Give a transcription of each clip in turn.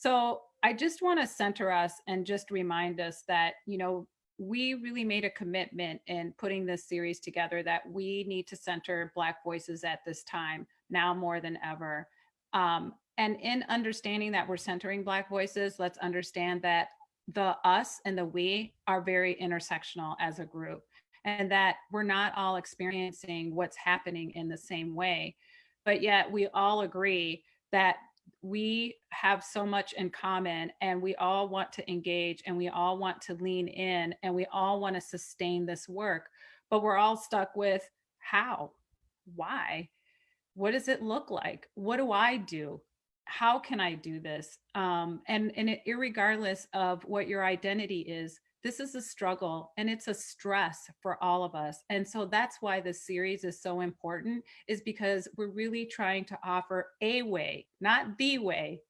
So I just want to center us and just remind us that, we really made a commitment in putting this series together that we need to center Black voices at this time, now more than ever. And in understanding that we're centering Black voices, let's understand that the us and the we are very intersectional as a group, and that we're not all experiencing what's happening in the same way. But yet we all agree that we have so much in common, and we all want to engage, and we all want to lean in, and we all want to sustain this work. But we're all stuck with how, why, what does it look like? What do I do? How can I do this? And irregardless of what your identity is, this is a struggle and it's a stress for all of us. And so that's why this series is so important, is because we're really trying to offer a way, not the way,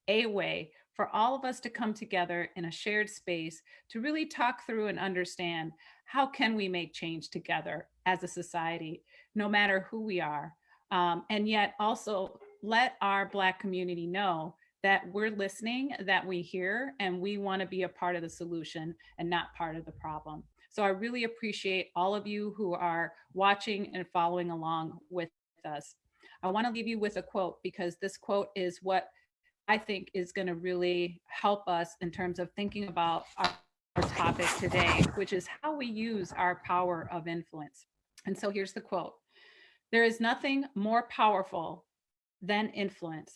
a way for all of us to come together in a shared space to really talk through and understand how can we make change together as a society, no matter who we are. And yet also let our Black community know that we're listening, that we hear, and we want to be a part of the solution and not part of the problem. So I really appreciate all of you who are watching and following along with us. I want to leave you with a quote, because this quote is what I think is going to really help us in terms of thinking about our topic today, which is how we use our power of influence. And so here's the quote. There is nothing more powerful than influence.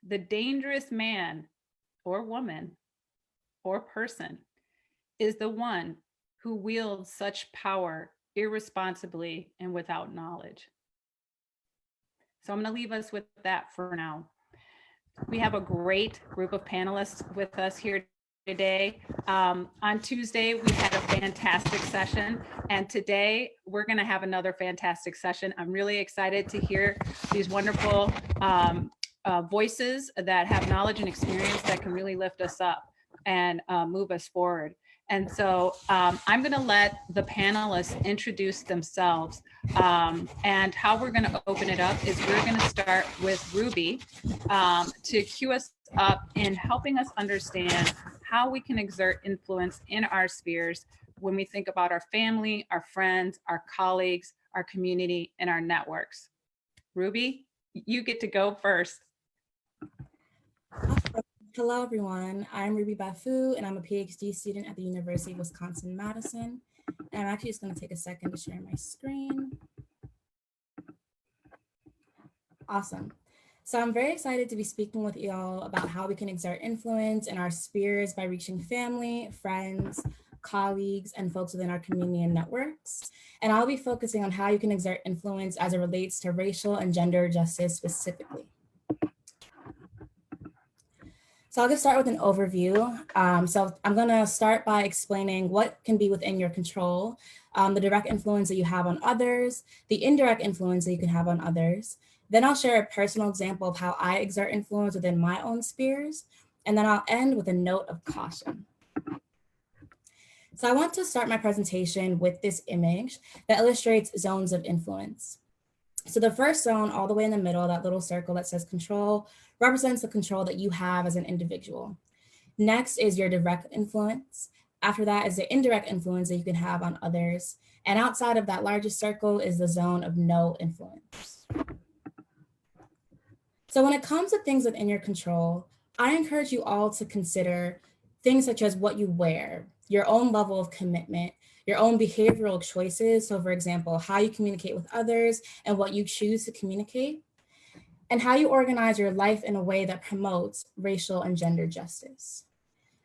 The dangerous man or woman or person is the one who wields such power irresponsibly and without knowledge. So I'm going to leave us with that for now. We have a great group of panelists with us here today. On Tuesday, we had a fantastic session, and today we're going to have another fantastic session. I'm really excited to hear these wonderful voices that have knowledge and experience that can really lift us up and move us forward. And so I'm going to let the panelists introduce themselves. And how we're going to open it up is we're going to start with Ruby to cue us up in helping us understand how we can exert influence in our spheres when we think about our family, our friends, our colleagues, our community, and our networks. Ruby, you get to go first. Hello, everyone. I'm Ruby Bafu, and I'm a PhD student at the University of Wisconsin-Madison. And I'm actually just going to take a second to share my screen. Awesome. So I'm very excited to be speaking with you all about how we can exert influence in our spheres by reaching family, friends, colleagues, and folks within our community and networks. And I'll be focusing on how you can exert influence as it relates to racial and gender justice specifically. So I'll just start with an overview. So I'm going to start by explaining what can be within your control, the direct influence that you have on others, the indirect influence that you can have on others. Then I'll share a personal example of how I exert influence within my own spheres. And then I'll end with a note of caution. So I want to start my presentation with this image that illustrates zones of influence. So the first zone, all the way in the middle, that little circle that says control, represents the control that you have as an individual. Next is your direct influence. After that is the indirect influence that you can have on others. And outside of that largest circle is the zone of no influence. So when it comes to things within your control, I encourage you all to consider things such as what you wear, your own level of commitment, your own behavioral choices. So for example, how you communicate with others and what you choose to communicate, and how you organize your life in a way that promotes racial and gender justice.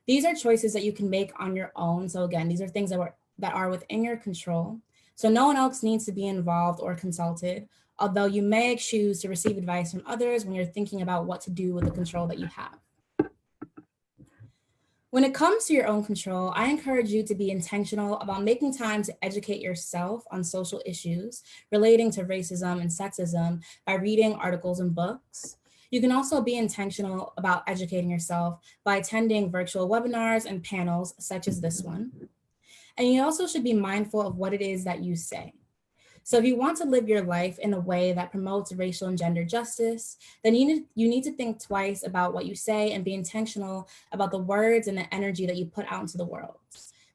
These are choices that you can make on your own. So again, these are things that are within your control. So no one else needs to be involved or consulted, although you may choose to receive advice from others when you're thinking about what to do with the control that you have. When it comes to your own control, I encourage you to be intentional about making time to educate yourself on social issues relating to racism and sexism by reading articles and books. You can also be intentional about educating yourself by attending virtual webinars and panels such as this one. And you also should be mindful of what it is that you say. So if you want to live your life in a way that promotes racial and gender justice, then you need to think twice about what you say and be intentional about the words and the energy that you put out into the world.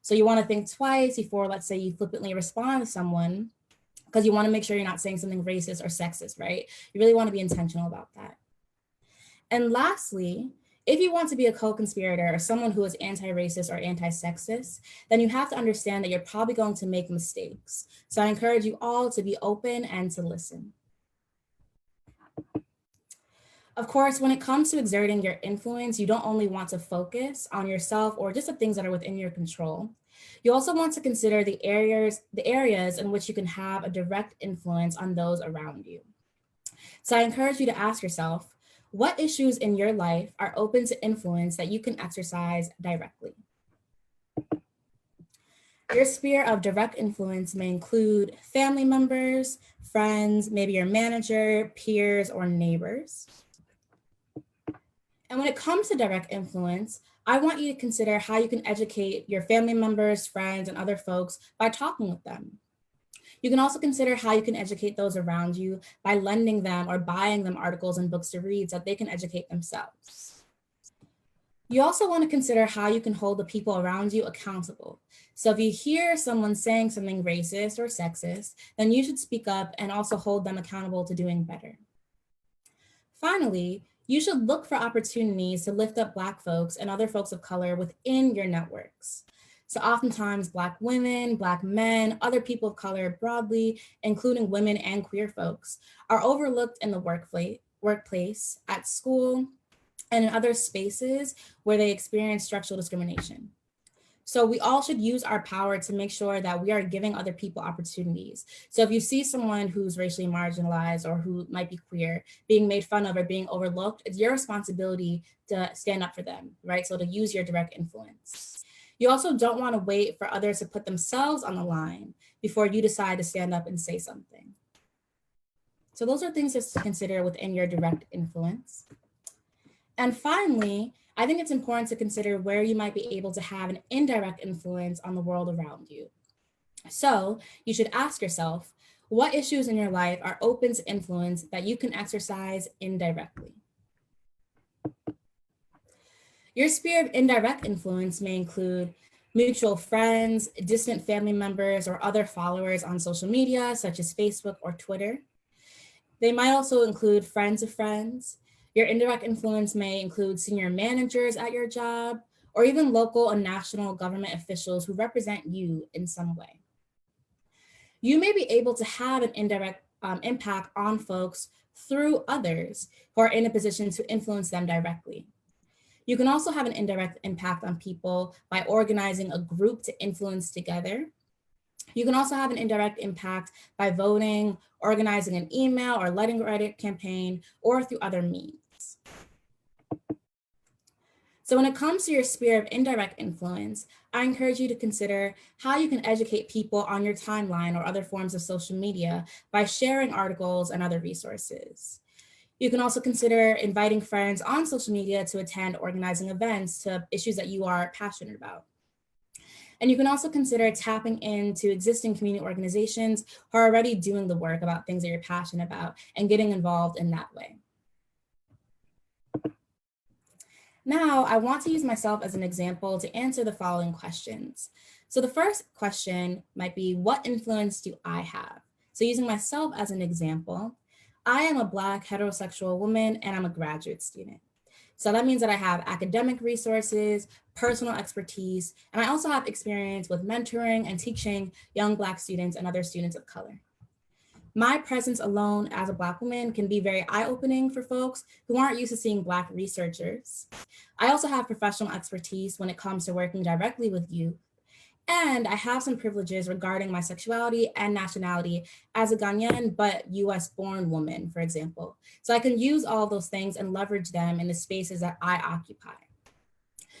So you want to think twice before, let's say, you flippantly respond to someone, because you want to make sure you're not saying something racist or sexist, right? You really want to be intentional about that. And lastly, if you want to be a co-conspirator or someone who is anti-racist or anti-sexist, then you have to understand that you're probably going to make mistakes. So I encourage you all to be open and to listen. Of course, when it comes to exerting your influence, you don't only want to focus on yourself or just the things that are within your control. You also want to consider the areas in which you can have a direct influence on those around you. So I encourage you to ask yourself, what issues in your life are open to influence that you can exercise directly? Your sphere of direct influence may include family members, friends, maybe your manager, peers, or neighbors. And when it comes to direct influence, I want you to consider how you can educate your family members, friends, and other folks by talking with them. You can also consider how you can educate those around you by lending them or buying them articles and books to read so that they can educate themselves. You also want to consider how you can hold the people around you accountable. So if you hear someone saying something racist or sexist, then you should speak up and also hold them accountable to doing better. Finally, you should look for opportunities to lift up Black folks and other folks of color within your networks. So oftentimes Black women, Black men, other people of color broadly, including women and queer folks, are overlooked in the workplace, at school, and in other spaces where they experience structural discrimination. So we all should use our power to make sure that we are giving other people opportunities. So if you see someone who's racially marginalized or who might be queer being made fun of or being overlooked, it's your responsibility to stand up for them, right? So to use your direct influence. You also don't want to wait for others to put themselves on the line before you decide to stand up and say something. So those are things to consider within your direct influence. And finally, I think it's important to consider where you might be able to have an indirect influence on the world around you. So you should ask yourself, what issues in your life are open to influence that you can exercise indirectly? Your sphere of indirect influence may include mutual friends, distant family members, or other followers on social media, such as Facebook or Twitter. They might also include friends of friends. Your indirect influence may include senior managers at your job, or even local and national government officials who represent you in some way. You may be able to have an indirect impact on folks through others who are in a position to influence them directly. You can also have an indirect impact on people by organizing a group to influence together. You can also have an indirect impact by voting, organizing an email or letter campaign, or through other means. So when it comes to your sphere of indirect influence, I encourage you to consider how you can educate people on your timeline or other forms of social media by sharing articles and other resources. You can also consider inviting friends on social media to attend organizing events to issues that you are passionate about. And you can also consider tapping into existing community organizations who are already doing the work about things that you're passionate about and getting involved in that way. Now, I want to use myself as an example to answer the following questions. So the first question might be, what influence do I have? So using myself as an example, I am a Black heterosexual woman and I'm a graduate student. So that means that I have academic resources, personal expertise, and I also have experience with mentoring and teaching young Black students and other students of color. My presence alone as a Black woman can be very eye-opening for folks who aren't used to seeing Black researchers. I also have professional expertise when it comes to working directly with youth, and I have some privileges regarding my sexuality and nationality as a Ghanaian but US-born woman, for example. So I can use all of those things and leverage them in the spaces that I occupy.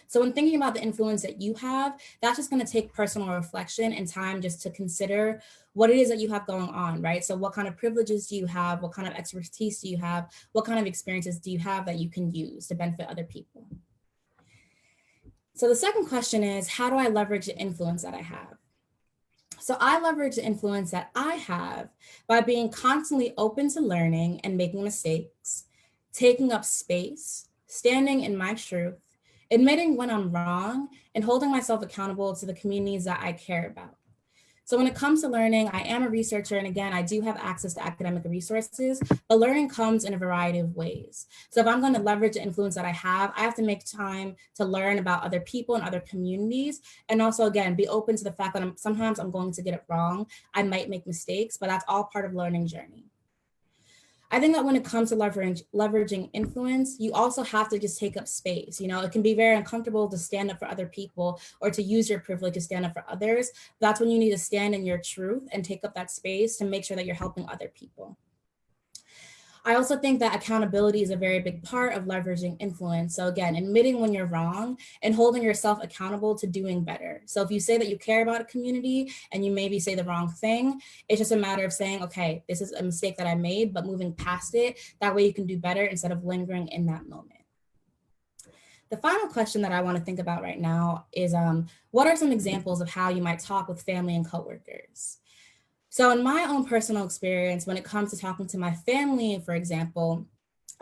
So when thinking about the influence that you have, that's just going to take personal reflection and time just to consider what it is that you have going on, right? So what kind of privileges do you have? What kind of expertise do you have? What kind of experiences do you have that you can use to benefit other people? So the second question is, how do I leverage the influence that I have? So I leverage the influence that I have by being constantly open to learning and making mistakes, taking up space, standing in my truth, admitting when I'm wrong, and holding myself accountable to the communities that I care about. So when it comes to learning, I am a researcher, and again, I do have access to academic resources, but learning comes in a variety of ways. So if I'm going to leverage the influence that I have to make time to learn about other people and other communities, and also, again, be open to the fact that sometimes I'm going to get it wrong. I might make mistakes, but that's all part of learning journey. I think that when it comes to leveraging influence, you also have to just take up space. It can be very uncomfortable to stand up for other people or to use your privilege to stand up for others. That's when you need to stand in your truth and take up that space to make sure that you're helping other people. I also think that accountability is a very big part of leveraging influence. So again, admitting when you're wrong and holding yourself accountable to doing better. So if you say that you care about a community and you maybe say the wrong thing, it's just a matter of saying, okay, this is a mistake that I made, but moving past it. That way you can do better instead of lingering in that moment. The final question that I want to think about right now is, what are some examples of how you might talk with family and coworkers? So in my own personal experience, when it comes to talking to my family, for example,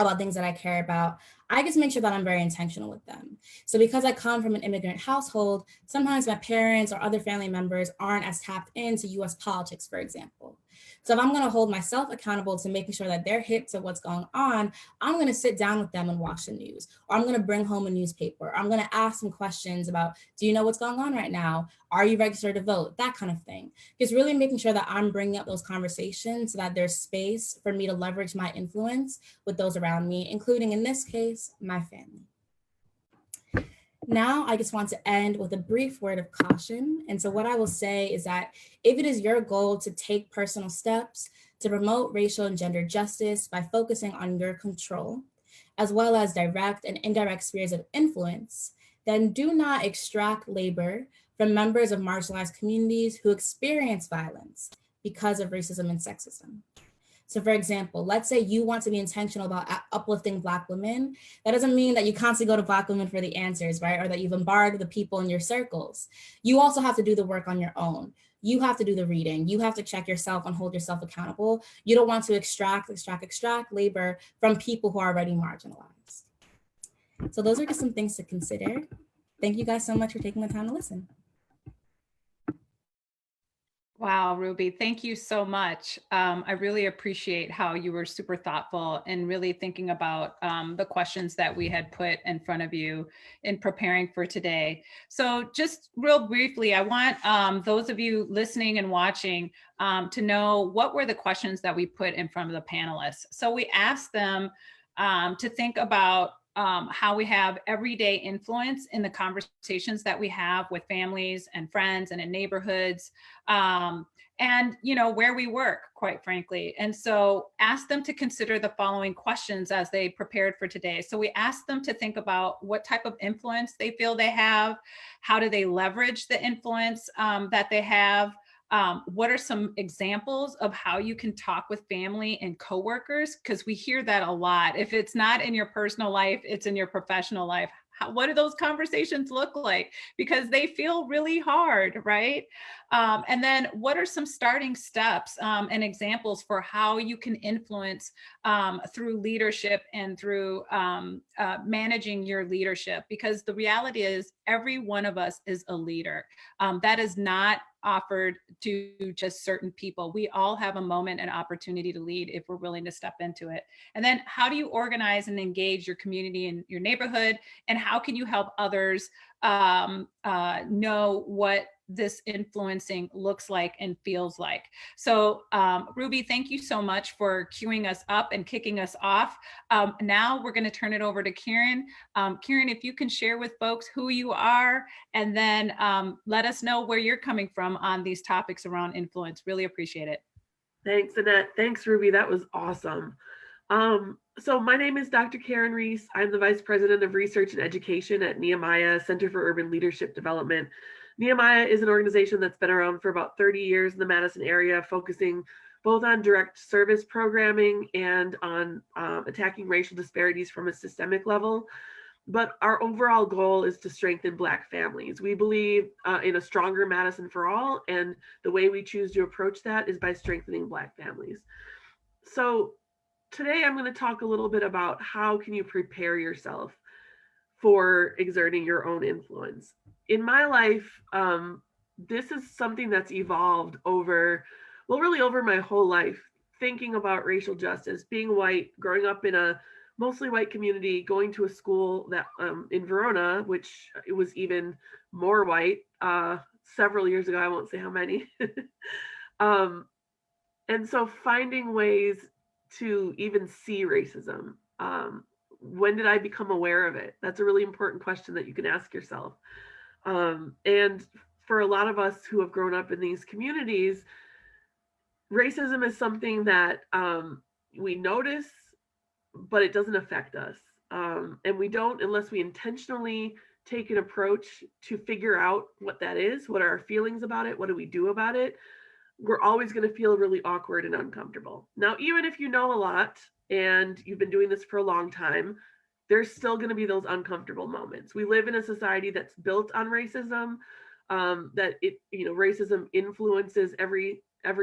about things that I care about, I just make sure that I'm very intentional with them. So because I come from an immigrant household, sometimes my parents or other family members aren't as tapped into US politics, for example. So if I'm going to hold myself accountable to making sure that they're hip to what's going on, I'm going to sit down with them and watch the news, or I'm going to bring home a newspaper. Or I'm going to ask them questions about, do you know what's going on right now? Are you registered to vote? That kind of thing. Just really making sure that I'm bringing up those conversations so that there's space for me to leverage my influence with those around me, including in this case, my family. Now, I just want to end with a brief word of caution. And so what I will say is that if it is your goal to take personal steps to promote racial and gender justice by focusing on your control, as well as direct and indirect spheres of influence, then do not extract labor from members of marginalized communities who experience violence because of racism and sexism. So for example, let's say you want to be intentional about uplifting Black women. That doesn't mean that you constantly go to Black women for the answers, right? Or that you've embargoed the people in your circles. You also have to do the work on your own. You have to do the reading. You have to check yourself and hold yourself accountable. You don't want to extract labor from people who are already marginalized. So those are just some things to consider. Thank you guys so much for taking the time to listen. Wow, Ruby, thank you so much. I really appreciate how you were super thoughtful and really thinking about the questions that we had put in front of you in preparing for today. So just real briefly, I want those of you listening and watching to know what were the questions that we put in front of the panelists. So we asked them to think about how we have everyday influence in the conversations that we have with families and friends and in neighborhoods, and where we work, quite frankly. And so ask them to consider the following questions as they prepared for today. So we asked them to think about what type of influence they feel they have, how do they leverage the influence that they have, what are some examples of how you can talk with family and coworkers? Because we hear that a lot. If it's not in your personal life, it's in your professional life. What do those conversations look like? Because they feel really hard, right? And then what are some starting steps and examples for how you can influence through leadership and through managing your leadership? Because the reality is every one of us is a leader. That is not offered to just certain people. We all have a moment and opportunity to lead if we're willing to step into it. And then how do you organize and engage your community and your neighborhood? And how can you help others know what this influencing looks like and feels like? So Ruby, thank you so much for queuing us up and kicking us off. Now we're going to turn it over to Karen. Karen, if you can share with folks who you are, and then let us know where you're coming from on these topics around influence. Really appreciate it. Thanks, Annette. Thanks, Ruby. That was awesome. So my name is Dr. Karen Reece. I'm the Vice President of Research and Education at Nehemiah Center for Urban Leadership Development. Nehemiah is an organization that's been around for about 30 years in the Madison area, focusing both on direct service programming and on attacking racial disparities from a systemic level. But our overall goal is to strengthen Black families. We believe in a stronger Madison for all, and the way we choose to approach that is by strengthening Black families. So today I'm going to talk a little bit about how can you prepare yourself for exerting your own influence. In my life, this is something that's evolved over, well, really over my whole life, thinking about racial justice, being white, growing up in a mostly white community, going to a school that in Verona, which it was even more white several years ago. I won't say how many. And so finding ways to even see racism. When did I become aware of it? That's a really important question that you can ask yourself. And for a lot of us who have grown up in these communities, racism is something that we notice, but it doesn't affect us. And we don't unless we intentionally take an approach to figure out what that is, what are our feelings about it, what do we do about it. We're always going to feel really awkward and uncomfortable. Now, even if you know a lot and you've been doing this for a long time, there's still going to be those uncomfortable moments. We live in a society that's built on racism, that racism influences every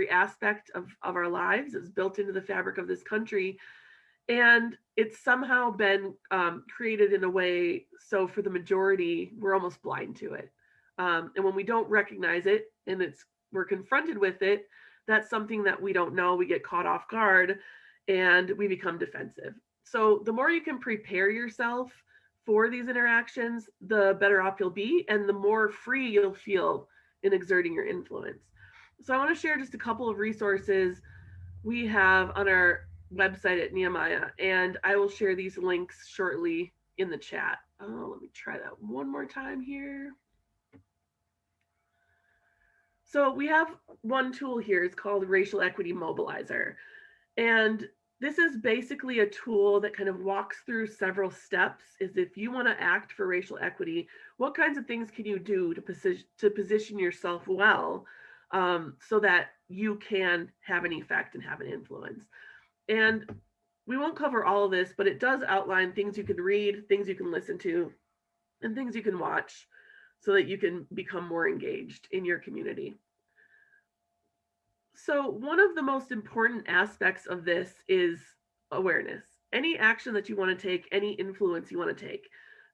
aspect of our lives. It's built into the fabric of this country. And it's somehow been created in a way so for the majority, we're almost blind to it. And when we don't recognize it and we're confronted with it, that's something that we don't know. We get caught off guard and we become defensive. So the more you can prepare yourself for these interactions, the better off you'll be and the more free you'll feel in exerting your influence. So I want to share just a couple of resources we have on our website at Nehemiah, and I will share these links shortly in the chat. Oh, let me try that one more time here. So we have one tool here. It's called Racial Equity Mobilizer. And this is basically a tool that kind of walks through several steps. Is if you want to act for racial equity, what kinds of things can you do to position yourself well so that you can have an effect and have an influence? And we won't cover all of this, but it does outline things you can read, things you can listen to, and things you can watch so that you can become more engaged in your community. So one of the most important aspects of this is awareness. Any action that you want to take, any influence you want to take.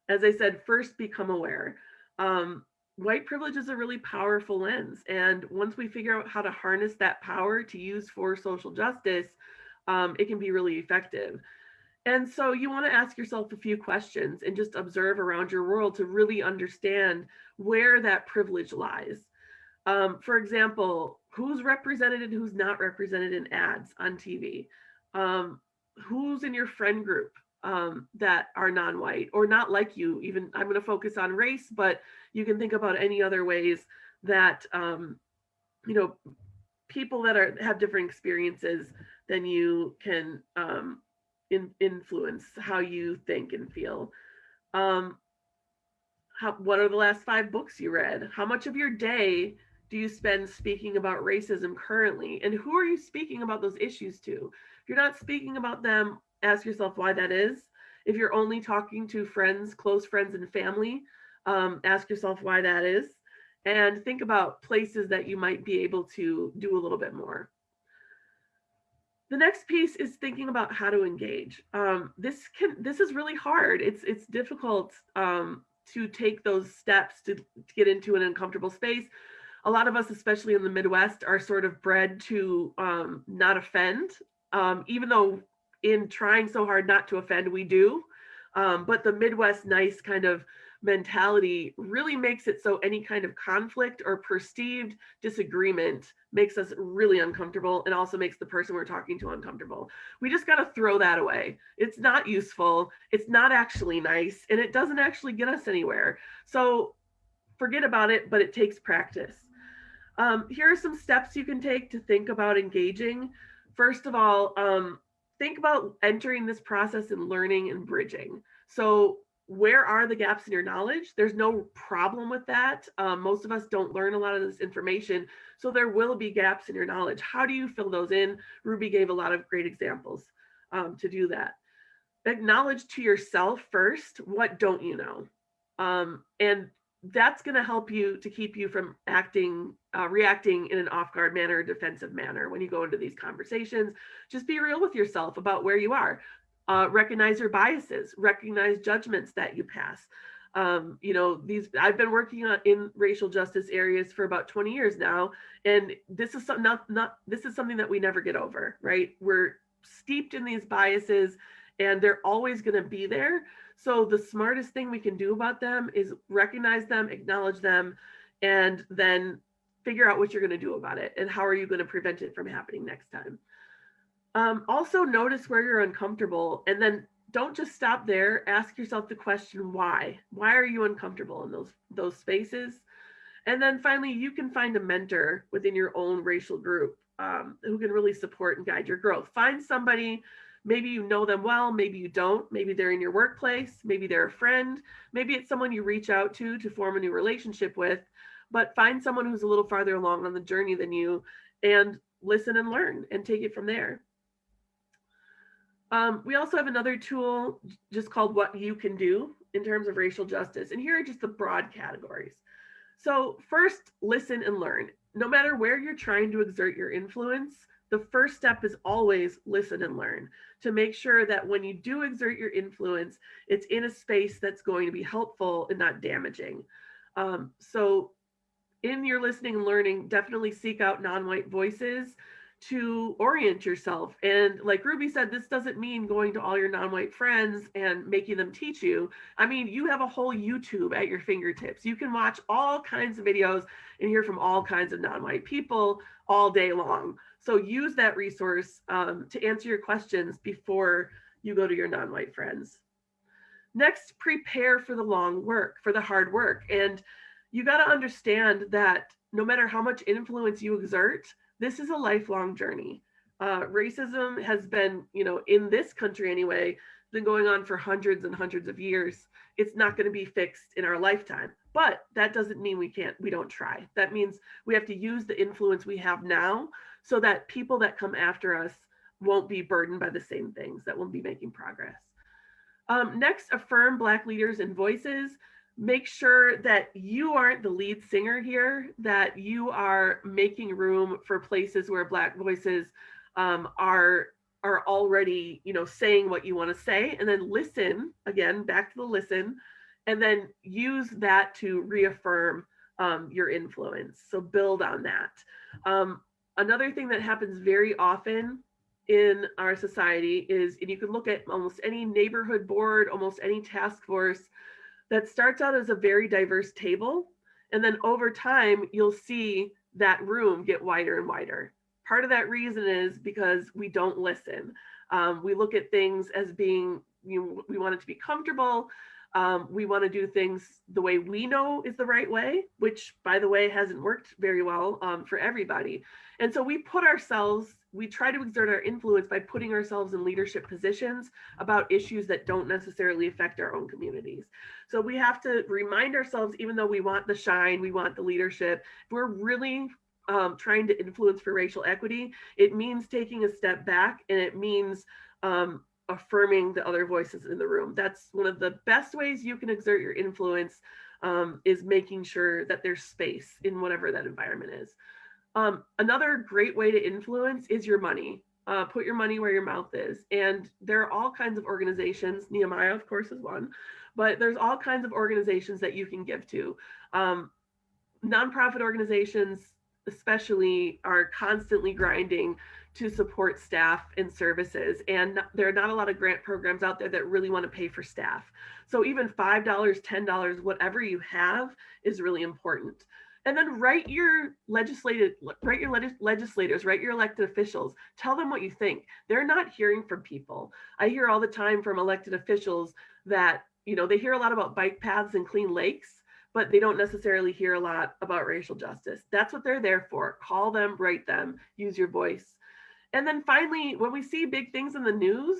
As I said, first become aware. White privilege is a really powerful lens. And once we figure out how to harness that power to use for social justice, it can be really effective. And so you want to ask yourself a few questions and just observe around your world to really understand where that privilege lies. For example, who's represented and who's not represented in ads on TV? Who's in your friend group that are non-white or not like you? Even I'm going to focus on race, but you can think about any other ways that people that have different experiences than you can influence how you think and feel. What are the last 5 books you read? How much of your day do you spend speaking about racism currently? And who are you speaking about those issues to? If you're not speaking about them, ask yourself why that is. If you're only talking to friends, close friends and family, ask yourself why that is. And think about places that you might be able to do a little bit more. The next piece is thinking about how to engage. This is really hard. It's difficult to take those steps to get into an uncomfortable space. A lot of us, especially in the Midwest, are sort of bred to not offend, even though in trying so hard not to offend, we do. But the Midwest nice kind of mentality really makes it so any kind of conflict or perceived disagreement makes us really uncomfortable and also makes the person we're talking to uncomfortable. We just got to throw that away. It's not useful. It's not actually nice, and it doesn't actually get us anywhere. So forget about it, but it takes practice. Here are some steps you can take to think about engaging. First of all, think about entering this process and learning and bridging. So where are the gaps in your knowledge? There's no problem with that. Most of us don't learn a lot of this information, so there will be gaps in your knowledge. How do you fill those in? Ruby gave a lot of great examples to do that. acknowledge to yourself first, what don't you know? And that's going to help you to keep you from reacting in an off-guard manner, defensive manner when you go into these conversations. Just be real with yourself about where you are. Recognize your biases, recognize judgments that you pass. I've been working in racial justice areas for about 20 years now, and this is something that we never get over, right? We're steeped in these biases, and they're always going to be there. So the smartest thing we can do about them is recognize them, acknowledge them, and then figure out what you're going to do about it and how are you going to prevent it from happening next time. Also notice where you're uncomfortable, and then don't just stop there. Ask yourself the question, why? Why are you uncomfortable in those spaces? And then finally, you can find a mentor within your own racial group who can really support and guide your growth. Find somebody. Maybe you know them well, maybe you don't. Maybe they're in your workplace, maybe they're a friend, maybe it's someone you reach out to form a new relationship with, but find someone who's a little farther along on the journey than you and listen and learn and take it from there. We also have another tool just called What You Can Do in terms of racial justice. And here are just the broad categories. So first, listen and learn. No matter where you're trying to exert your influence, the first step is always listen and learn to make sure that when you do exert your influence, it's in a space that's going to be helpful and not damaging. So in your listening and learning, definitely seek out non-white voices to orient yourself. And like Ruby said, this doesn't mean going to all your non-white friends and making them teach you. I mean, you have a whole YouTube at your fingertips. You can watch all kinds of videos and hear from all kinds of non-white people all day long. So use that resource to answer your questions before you go to your non-white friends. Next, prepare for the long work, for the hard work. And you got to understand that no matter how much influence you exert, this is a lifelong journey. Racism has been, in this country anyway, been going on for hundreds and hundreds of years. It's not going to be fixed in our lifetime, but that doesn't mean we don't try. That means we have to use the influence we have now so that people that come after us won't be burdened by the same things, that won't be making progress. Next, affirm Black leaders and voices. Make sure that you aren't the lead singer here, that you are making room for places where Black voices are already, saying what you want to say, and then listen, again, back to the listen, and then use that to reaffirm your influence. So build on that. Another thing that happens very often in our society is, and you can look at almost any neighborhood board, almost any task force, that starts out as a very diverse table. And then over time, you'll see that room get wider and wider. Part of that reason is because we don't listen. We look at things as being, we want it to be comfortable. We want to do things the way we know is the right way, which, by the way, hasn't worked very well for everybody. And so we try to exert our influence by putting ourselves in leadership positions about issues that don't necessarily affect our own communities. So we have to remind ourselves, even though we want the shine, we want the leadership, if we're really trying to influence for racial equity, it means taking a step back, and it means affirming the other voices in the room. That's one of the best ways you can exert your influence, is making sure that there's space in whatever that environment is. Another great way to influence is your money. Put your money where your mouth is. And there are all kinds of organizations. Nehemiah, of course, is one, but there's all kinds of organizations that you can give to. Nonprofit organizations, especially, are constantly grinding to support staff and services. And there are not a lot of grant programs out there that really want to pay for staff. So even $5, $10, whatever you have is really important. And then write your legislators, write your elected officials, tell them what you think. They're not hearing from people. I hear all the time from elected officials that, they hear a lot about bike paths and clean lakes, but they don't necessarily hear a lot about racial justice. That's what they're there for. Call them, write them, use your voice. And then finally, when we see big things in the news,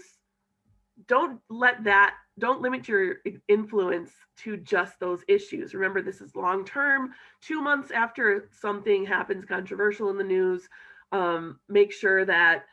don't limit your influence to just those issues. Remember, this is long term. 2 months after something happens controversial in the news, make sure that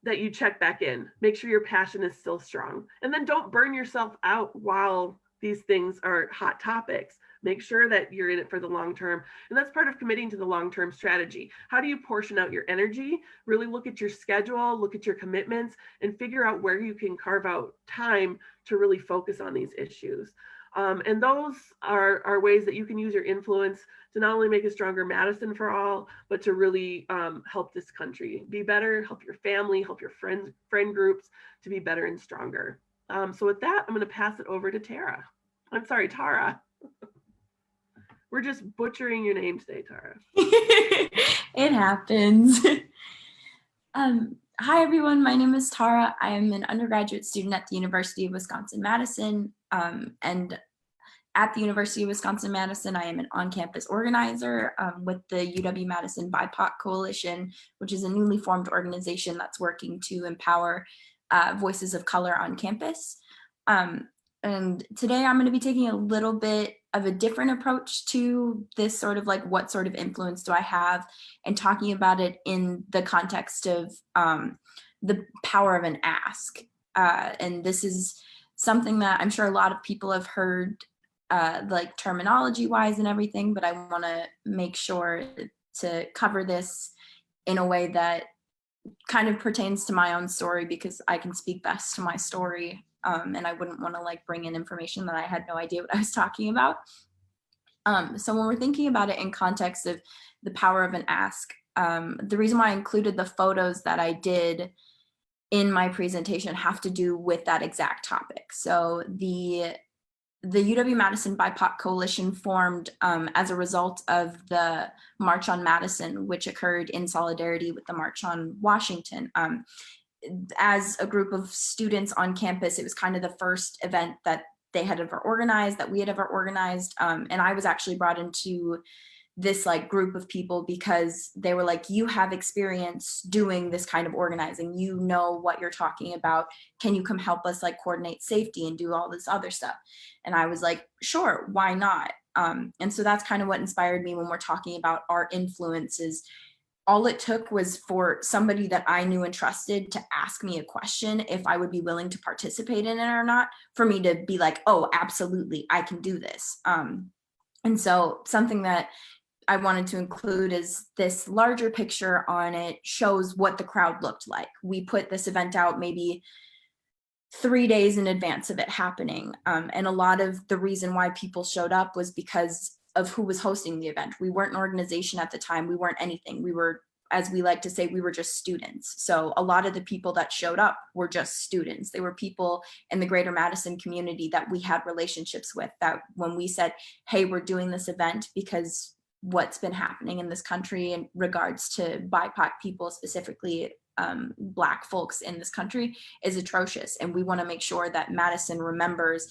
that you check back in. Make sure your passion is still strong. And then don't burn yourself out while these things are hot topics. Make sure that you're in it for the long term. And that's part of committing to the long-term strategy. How do you portion out your energy? Really look at your schedule, look at your commitments, and figure out where you can carve out time to really focus on these issues. And those are ways that you can use your influence to not only make a stronger Madison for all, but to really help this country be better, help your family, help your friend groups to be better and stronger. So with that, I'm going to pass it over to Tarah. I'm sorry, Tarah. We're just butchering your name today, Tarah. It happens. Hi, everyone. My name is Tarah. I am an undergraduate student at the University of Wisconsin-Madison. And at the University of Wisconsin-Madison, I am an on-campus organizer with the UWMadison BiPop Coalition, which is a newly formed organization that's working to empower voices of color on campus. And today I'm going to be taking a little bit of a different approach to this sort of like, what sort of influence do I have, and talking about it in the context of the power of an ask. And this is something that I'm sure a lot of people have heard like terminology wise and everything, but I want to make sure to cover this in a way that kind of pertains to my own story, because I can speak best to my story. And I wouldn't want to like bring in information that I had no idea what I was talking about. So when we're thinking about it in context of the power of an ask, the reason why I included the photos that I did in my presentation have to do with that exact topic. So the UW-Madison BiPop Coalition formed as a result of the March on Madison, which occurred in solidarity with the March on Washington. As a group of students on campus, it was kind of the first event that they had ever organized, that we had ever organized. And I was actually brought into this like group of people because they were like, you have experience doing this kind of organizing, you know what you're talking about, can you come help us like coordinate safety and do all this other stuff? And I was like, sure, why not? And so that's kind of what inspired me when we're talking about our influences. All it took was for somebody that I knew and trusted to ask me a question if I would be willing to participate in it or not, for me to be like, oh, absolutely, I can do this. And so something that I wanted to include is this larger picture on it shows what the crowd looked like. We put this event out maybe 3 days in advance of it happening. And a lot of the reason why people showed up was because of who was hosting the event. We weren't an organization at the time. We weren't anything. We were, as we like to say, we were just students. So a lot of the people that showed up were just students. They were people in the greater Madison community that we had relationships with, that when we said, hey, we're doing this event because what's been happening in this country in regards to BIPOC people, specifically Black folks in this country, is atrocious. And we want to make sure that Madison remembers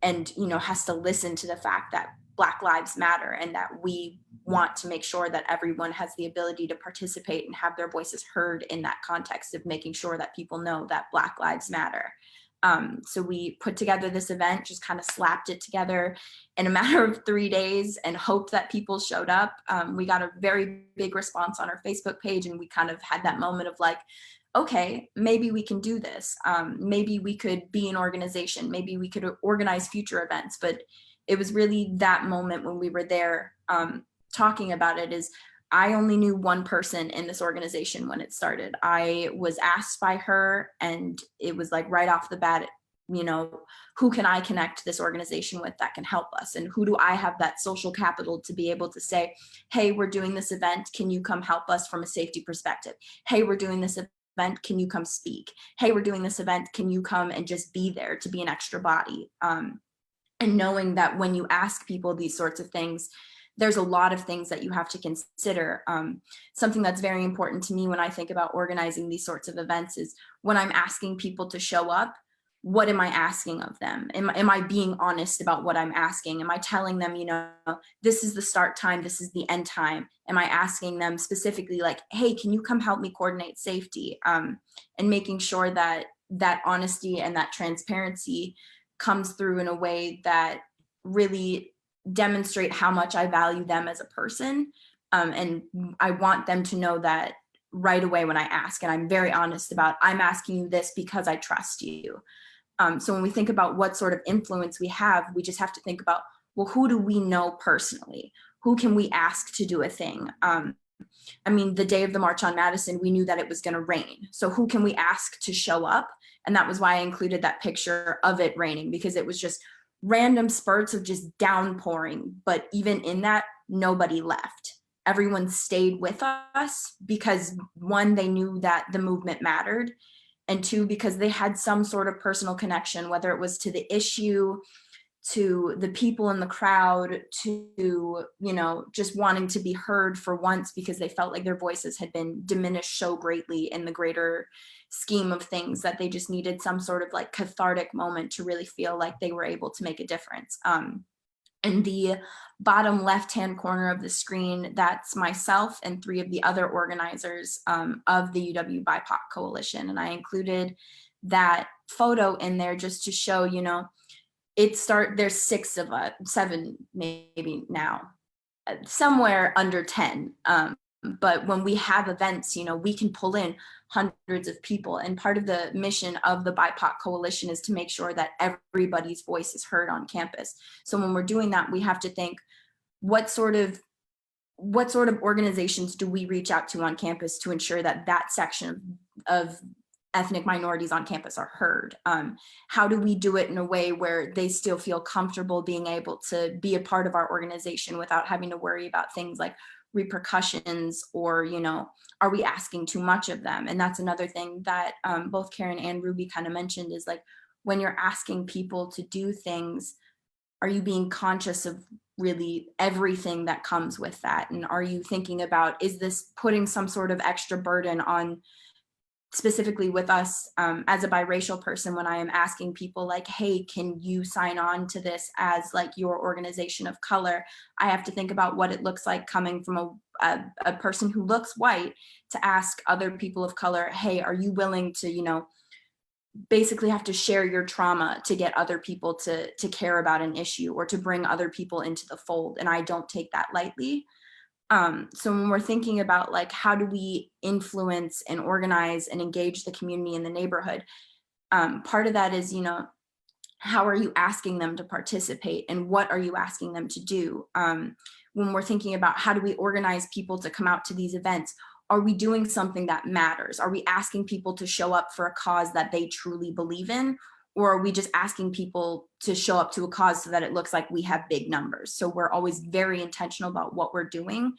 and, you know, has to listen to the fact that Black lives matter, and that we want to make sure that everyone has the ability to participate and have their voices heard in that context of making sure that people know that Black lives matter. So we put together this event, just kind of slapped it together in a matter of 3 days and hoped that people showed up. We got a very big response on our Facebook page, and we kind of had that moment of like, okay, maybe we can do this. Maybe we could be an organization. Maybe we could organize future events. But it was really that moment when we were there talking about it, is I only knew one person in this organization when it started. I was asked by her, and it was like right off the bat, you know, who can I connect this organization with that can help us? And who do I have that social capital to be able to say, hey, we're doing this event. Can you come help us from a safety perspective? Hey, we're doing this event. Can you come speak? Hey, we're doing this event. Can you come and just be there to be an extra body? And knowing that when you ask people these sorts of things, there's a lot of things that you have to consider. Something that's very important to me when I think about organizing these sorts of events is when I'm asking people to show up, what am I asking of them? Am I being honest about what I'm asking? Am I telling them, you know, this is the start time, this is the end time? Am I asking them specifically like, hey, can you come help me coordinate safety? And making sure that that honesty and that transparency comes through in a way that really demonstrate how much I value them as a person. And I want them to know that right away when I ask, and I'm very honest about, I'm asking you this because I trust you. So when we think about what sort of influence we have, we just have to think about, well, who do we know personally? Who can we ask to do a thing? I mean, the day of the March on Madison, we knew that it was going to rain. So who can we ask to show up? And that was why I included that picture of it raining, because it was just random spurts of just downpouring. But even in that, nobody left. Everyone stayed with us because, one, they knew that the movement mattered, and two, because they had some sort of personal connection, whether it was to the issue, to the people in the crowd, to, you know, just wanting to be heard for once because they felt like their voices had been diminished so greatly in the greater scheme of things that they just needed some sort of like cathartic moment to really feel like they were able to make a difference. In the bottom left-hand corner of the screen, that's myself and 3 of the other organizers of the UW BiPop Coalition. And I included that photo in there just to show, you know, there's 6 of us, 7 maybe now, somewhere under 10. But when we have events, you know, we can pull in hundreds of people. And part of the mission of the BiPop Coalition is to make sure that everybody's voice is heard on campus. So when we're doing that, we have to think, what sort of organizations do we reach out to on campus to ensure that that section of ethnic minorities on campus are heard? How do we do it in a way where they still feel comfortable being able to be a part of our organization without having to worry about things like repercussions, or, you know, are we asking too much of them? And that's another thing that both Karen and Ruby kind of mentioned, is like, when you're asking people to do things, are you being conscious of really everything that comes with that? And are you thinking about, is this putting some sort of extra burden on, specifically with us as a biracial person, when I am asking people like, hey, can you sign on to this as like your organization of color? I have to think about what it looks like coming from a person who looks white to ask other people of color, hey, are you willing to, you know, basically have to share your trauma to get other people to care about an issue, or to bring other people into the fold. And I don't take that lightly. So when we're thinking about like, how do we influence and organize and engage the community in the neighborhood, part of that is, you know, how are you asking them to participate, and what are you asking them to do? When we're thinking about how do we organize people to come out to these events, are we doing something that matters? Are we asking people to show up for a cause that they truly believe in? Or are we just asking people to show up to a cause so that it looks like we have big numbers? So we're always very intentional about what we're doing.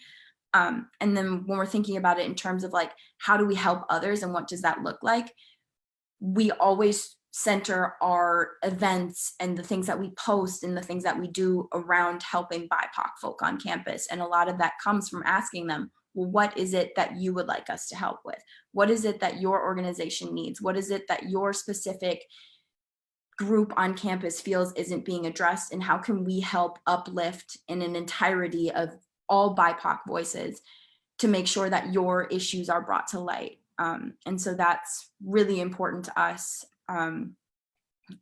And then when we're thinking about it in terms of like, how do we help others and what does that look like? We always center our events and the things that we post and the things that we do around helping BIPOC folk on campus. And a lot of that comes from asking them, well, what is it that you would like us to help with? What is it that your organization needs? What is it that your specific group on campus feels isn't being addressed, and how can we help uplift in an entirety of all BIPOC voices to make sure that your issues are brought to light? And so that's really important to us.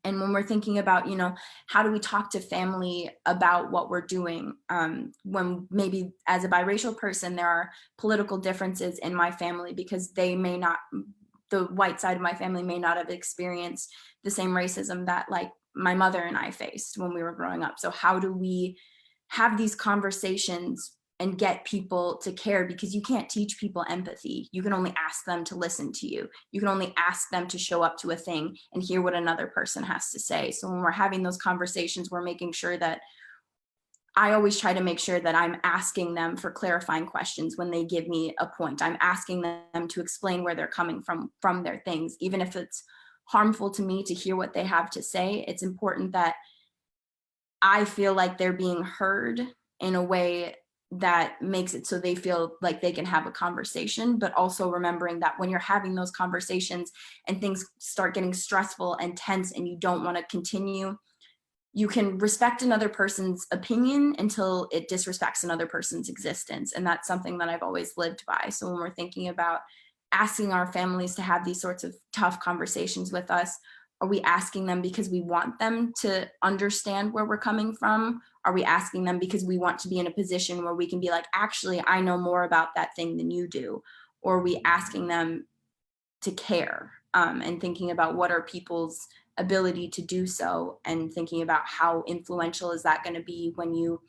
And when we're thinking about, you know, how do we talk to family about what we're doing? When maybe as a biracial person, there are political differences in my family because they may not, the white side of my family may not have experienced the same racism that like my mother and I faced when we were growing up. So how do we have these conversations and get people to care? Because you can't teach people empathy. You can only ask them to listen to you. You can only ask them to show up to a thing and hear what another person has to say. So when we're having those conversations, we're making sure that I always try to make sure that I'm asking them for clarifying questions when they give me a point. I'm asking them to explain where they're coming from their things. Even if it's harmful to me to hear what they have to say, it's important that I feel like they're being heard in a way that makes it so they feel like they can have a conversation, but also remembering that when you're having those conversations and things start getting stressful and tense and you don't want to continue, you can respect another person's opinion until it disrespects another person's existence. And that's something that I've always lived by. So when we're thinking about asking our families to have these sorts of tough conversations with us, are we asking them because we want them to understand where we're coming from? Are we asking them because we want to be in a position where we can be like, actually, I know more about that thing than you do? or are we asking them to care, and thinking about what are people's ability to do so, and thinking about how influential is that going to be when you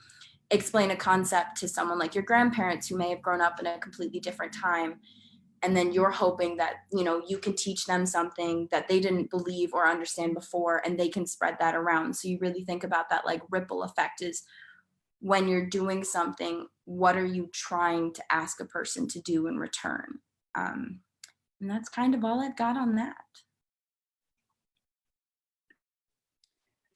explain a concept to someone like your grandparents who may have grown up in a completely different time, and then you're hoping that, you know, you can teach them something that they didn't believe or understand before, and they can spread that around. So you really think about that like ripple effect is when you're doing something, what are you trying to ask a person to do in return? And that's kind of all I've got on that.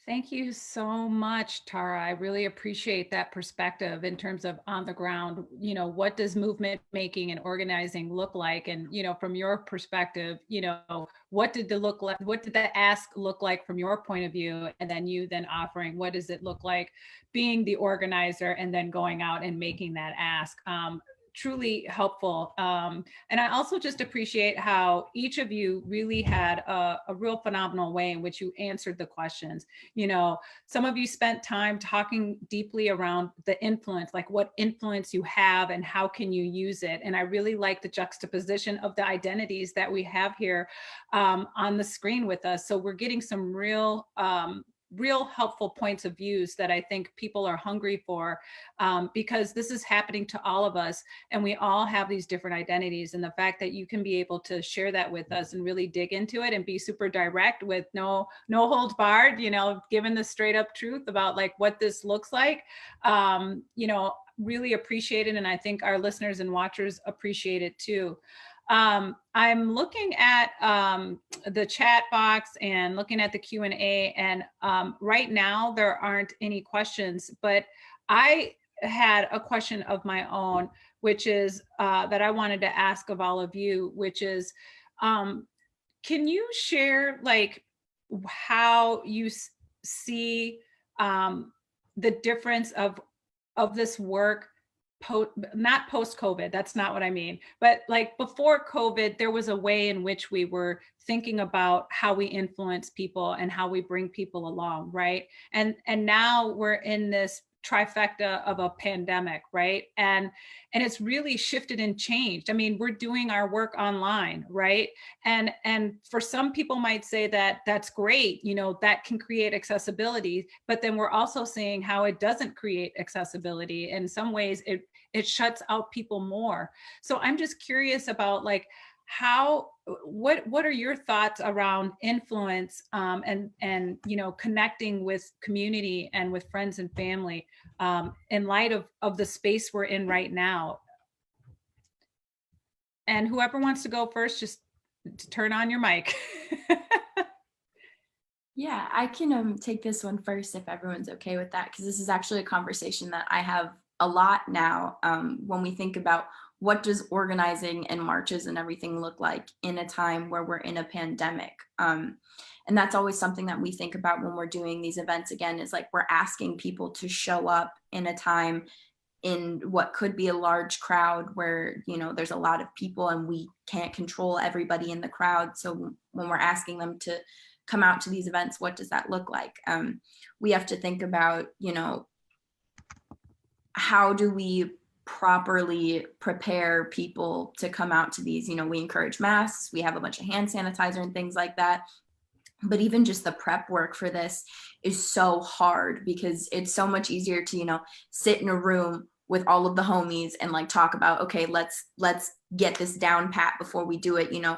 Thank you so much, Tarah. I really appreciate that perspective in terms of on the ground, you know, what does movement making and organizing look like? And, you know, from your perspective, you know, what did the ask look like from your point of view? And then you then offering, what does it look like being the organizer and then going out and making that ask? Truly helpful. And I also just appreciate how each of you really had a real phenomenal way in which you answered the questions. You know, some of you spent time talking deeply around the influence, like what influence you have and how can you use it. And I really like the juxtaposition of the identities that we have here on the screen with us. So we're getting some real helpful points of views that I think people are hungry for, because this is happening to all of us and we all have these different identities. And the fact that you can be able to share that with us and really dig into it and be super direct with no holds barred, you know, given the straight up truth about like what this looks like, you know, really appreciate it. And I think our listeners and watchers appreciate it too. I'm looking at the chat box and looking at the Q&A, and right now there aren't any questions, but I had a question of my own, which is that I wanted to ask of all of you, which is, can you share like how you see the difference of this work not post-COVID, that's not what I mean, but like before COVID, there was a way in which we were thinking about how we influence people and how we bring people along, right? And now we're in this trifecta of a pandemic, right? And it's really shifted and changed. I mean, we're doing our work online, right? And for some people might say that that's great, you know, that can create accessibility, but then we're also seeing how it doesn't create accessibility. In some ways, it shuts out people more. So I'm just curious about like what are your thoughts around influence and you know, connecting with community and with friends and family in light of the space we're in right now? And whoever wants to go first, just turn on your mic. Yeah, I can take this one first if everyone's okay with that, because this is actually a conversation that I have a lot now when we think about what does organizing and marches and everything look like in a time where we're in a pandemic. And that's always something that we think about when we're doing these events again, is like we're asking people to show up in a time in what could be a large crowd where, you know, there's a lot of people and we can't control everybody in the crowd. So when we're asking them to come out to these events, what does that look like? We have to think about, you know, how do we properly prepare people to come out to these? You know, we encourage masks, we have a bunch of hand sanitizer and things like that. But even just the prep work for this is so hard, because it's so much easier to, you know, sit in a room with all of the homies and like talk about, okay, let's get this down pat before we do it, you know,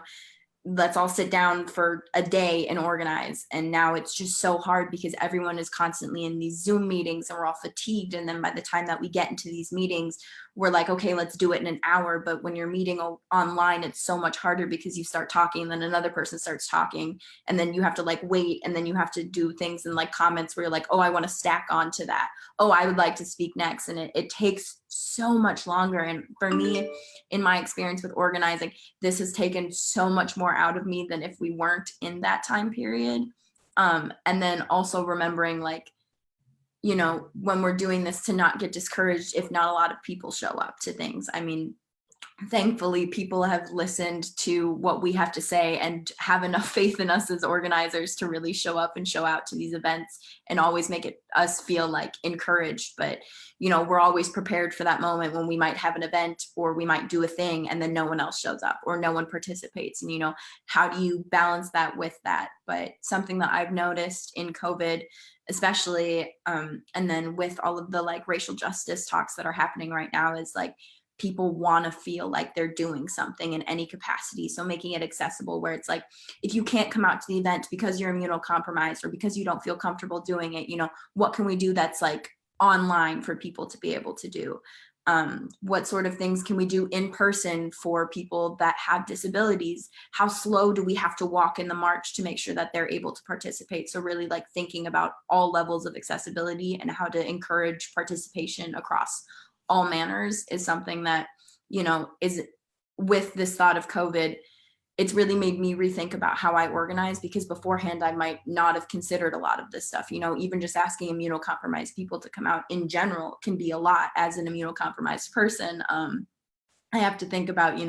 let's all sit down for a day and organize. And now it's just so hard because everyone is constantly in these Zoom meetings and we're all fatigued. And then by the time that we get into these meetings, we're like, okay, let's do it in an hour. But when you're meeting online, it's so much harder because you start talking and then another person starts talking and then you have to like wait. And then you have to do things in like comments where you're like, oh, I want to stack onto that. Oh, I would like to speak next. And it takes so much longer. And for me, in my experience with organizing, this has taken so much more out of me than if we weren't in that time period. And then also remembering, like, you know, when we're doing this, to not get discouraged if not a lot of people show up to things. I mean, thankfully people have listened to what we have to say and have enough faith in us as organizers to really show up and show out to these events and always make it us feel like encouraged. But we're always prepared for that moment when we might have an event or we might do a thing and then no one else shows up or no one participates. And how do you balance that with that? But something that I've noticed in COVID especially, and then with all of the like racial justice talks that are happening right now, is like people want to feel like they're doing something in any capacity. So making it accessible where it's like, if you can't come out to the event because you're immunocompromised or because you don't feel comfortable doing it, what can we do that's like online for people to be able to do? What sort of things can we do in person for people that have disabilities? How slow do we have to walk in the march to make sure that they're able to participate? So really like thinking about all levels of accessibility and how to encourage participation across all manners is something that, is with this thought of COVID, it's really made me rethink about how I organize, because beforehand I might not have considered a lot of this stuff. Even just asking immunocompromised people to come out in general can be a lot as an immunocompromised person. I have to think about,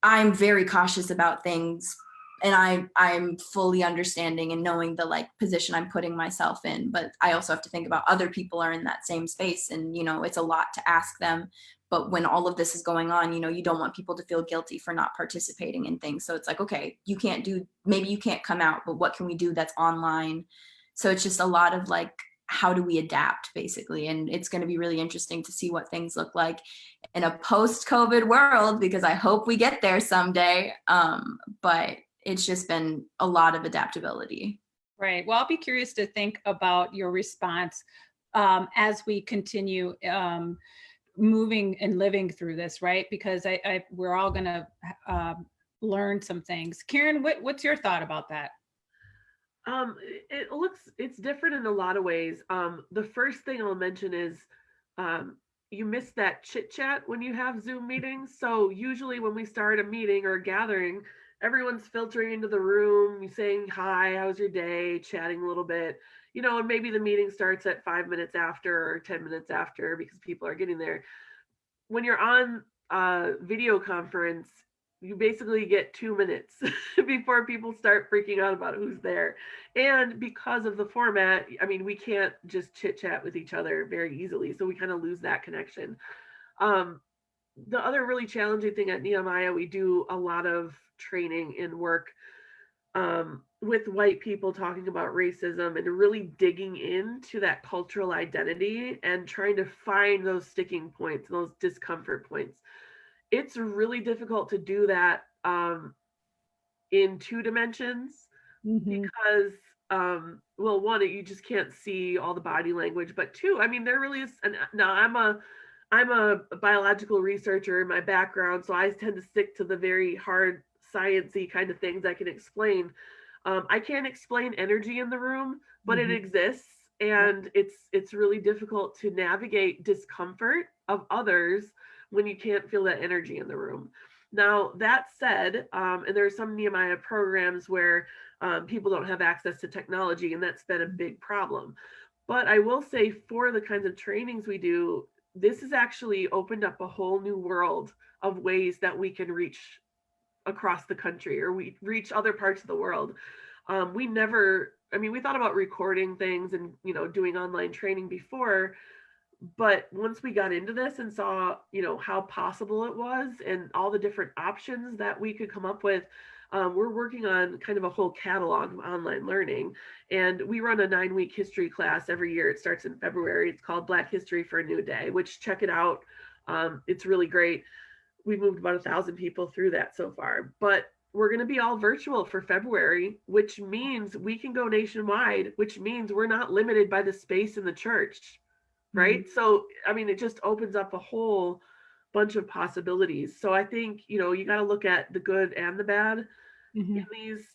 I'm very cautious about things, and I'm fully understanding and knowing the like position I'm putting myself in, but I also have to think about other people are in that same space, and it's a lot to ask them. But when all of this is going on, you don't want people to feel guilty for not participating in things. So it's like, okay, maybe you can't come out, but what can we do that's online? So it's just a lot of like, how do we adapt basically? And it's going to be really interesting to see what things look like in a post-COVID world, because I hope we get there someday. But it's just been a lot of adaptability. Right. Well, I'll be curious to think about your response as we continue moving and living through this, right? Because we're all going to learn some things. Karen, what's your thought about that? It's different in a lot of ways. The first thing I'll mention is you miss that chit chat when you have Zoom meetings. So usually when we start a meeting or a gathering, everyone's filtering into the room, saying hi, how's your day, chatting a little bit, and maybe the meeting starts at 5 minutes after or 10 minutes after because people are getting there. When you're on a video conference, you basically get 2 minutes before people start freaking out about who's there. And because of the format, we can't just chit chat with each other very easily. So we kind of lose that connection. The other really challenging thing at Nehemiah, we do a lot of training and work with white people talking about racism and really digging into that cultural identity and trying to find those sticking points, those discomfort points. It's really difficult to do that in 2 dimensions because, well, one, you just can't see all the body language, but 2, there really is. And now I'm a biological researcher in my background, so I tend to stick to the very hard sciencey kind of things I can explain. I can't explain energy in the room, but it exists, and it's really difficult to navigate discomfort of others when you can't feel that energy in the room. Now, that said, and there are some Nehemiah programs where people don't have access to technology, and that's been a big problem. But I will say, for the kinds of trainings we do, this has actually opened up a whole new world of ways that we can reach across the country, or we reach other parts of the world. We thought about recording things and, doing online training before, but once we got into this and saw, how possible it was and all the different options that we could come up with, we're working on kind of a whole catalog of online learning. And we run a 9-week history class every year. It starts in February. It's called Black History for a New Day, which, check it out. It's really great. We've moved about 1,000 people through that so far, but we're going to be all virtual for February, which means we can go nationwide, which means we're not limited by the space in the church, right? So, it just opens up a whole bunch of possibilities. So I think, you got to look at the good and the bad in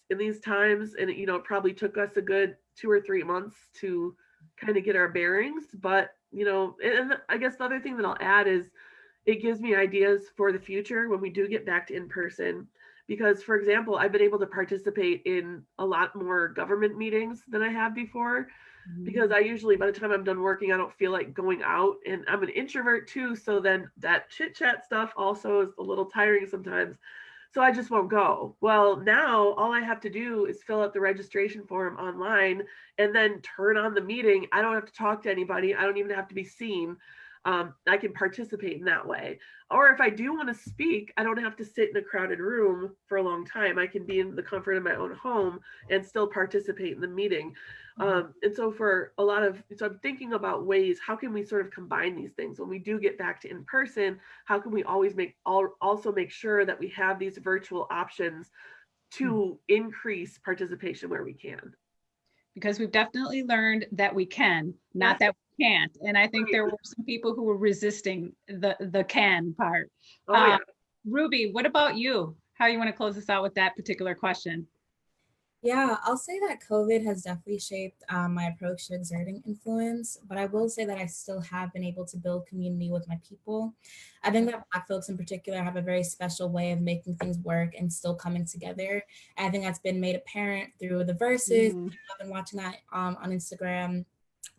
these times. And, it probably took us a good 2 or 3 months to kind of get our bearings. But, and I guess the other thing that I'll add is it gives me ideas for the future when we do get back to in person. Because, for example, I've been able to participate in a lot more government meetings than I have before. because I usually, by the time I'm done working, I don't feel like going out, and I'm an introvert too. So then that chit chat stuff also is a little tiring sometimes. So I just won't go. Well, now all I have to do is fill out the registration form online and then turn on the meeting. I don't have to talk to anybody. I don't even have to be seen. I can participate in that way. Or if I do want to speak, I don't have to sit in a crowded room for a long time. I can be in the comfort of my own home and still participate in the meeting. And so for a lot of, so I'm thinking about ways, how can we sort of combine these things when we do get back to in person? How can we always also make sure that we have these virtual options to increase participation where we can? Because we've definitely learned that we can, not that we can't. And I think there were some people who were resisting the can part. Oh, yeah. Ruby, what about you? How you want to close this out with that particular question? Yeah, I'll say that COVID has definitely shaped my approach to exerting influence, but I will say that I still have been able to build community with my people. I think that Black folks in particular have a very special way of making things work and still coming together. And I think that's been made apparent through the verses. I've been watching that on Instagram,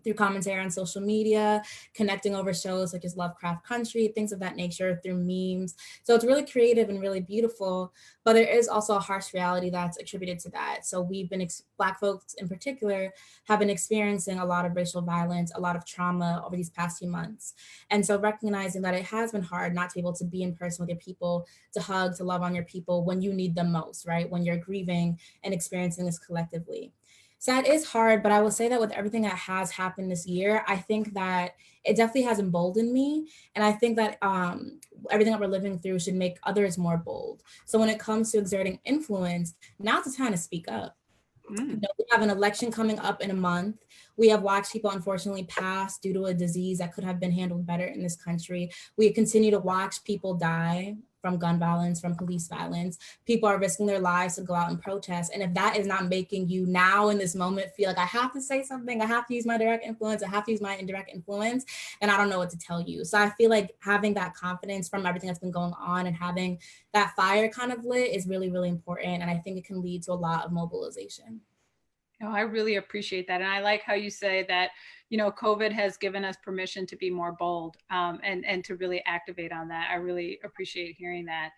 through commentary on social media, connecting over shows such as Lovecraft Country, things of that nature, through memes. So it's really creative and really beautiful, but there is also a harsh reality that's attributed to that. So we've been, Black folks in particular, have been experiencing a lot of racial violence, a lot of trauma over these past few months. And so recognizing that it has been hard not to be able to be in person with your people, to hug, to love on your people when you need them most, right? When you're grieving and experiencing this collectively. So that is hard, but I will say that with everything that has happened this year, I think that it definitely has emboldened me. And I think that everything that we're living through should make others more bold. So when it comes to exerting influence, now's the time to speak up. You know, we have an election coming up in a month. We have watched people unfortunately pass due to a disease that could have been handled better in this country. We continue to watch people die from gun violence, from police violence. People are risking their lives to go out and protest. And if that is not making you now in this moment feel like I have to say something, I have to use my direct influence, I have to use my indirect influence, and I don't know what to tell you. So I feel like having that confidence from everything that's been going on and having that fire kind of lit is really, really important. And I think it can lead to a lot of mobilization. No, I really appreciate that. And I like how you say that, you know, COVID has given us permission to be more bold and to really activate on that. I really appreciate hearing that.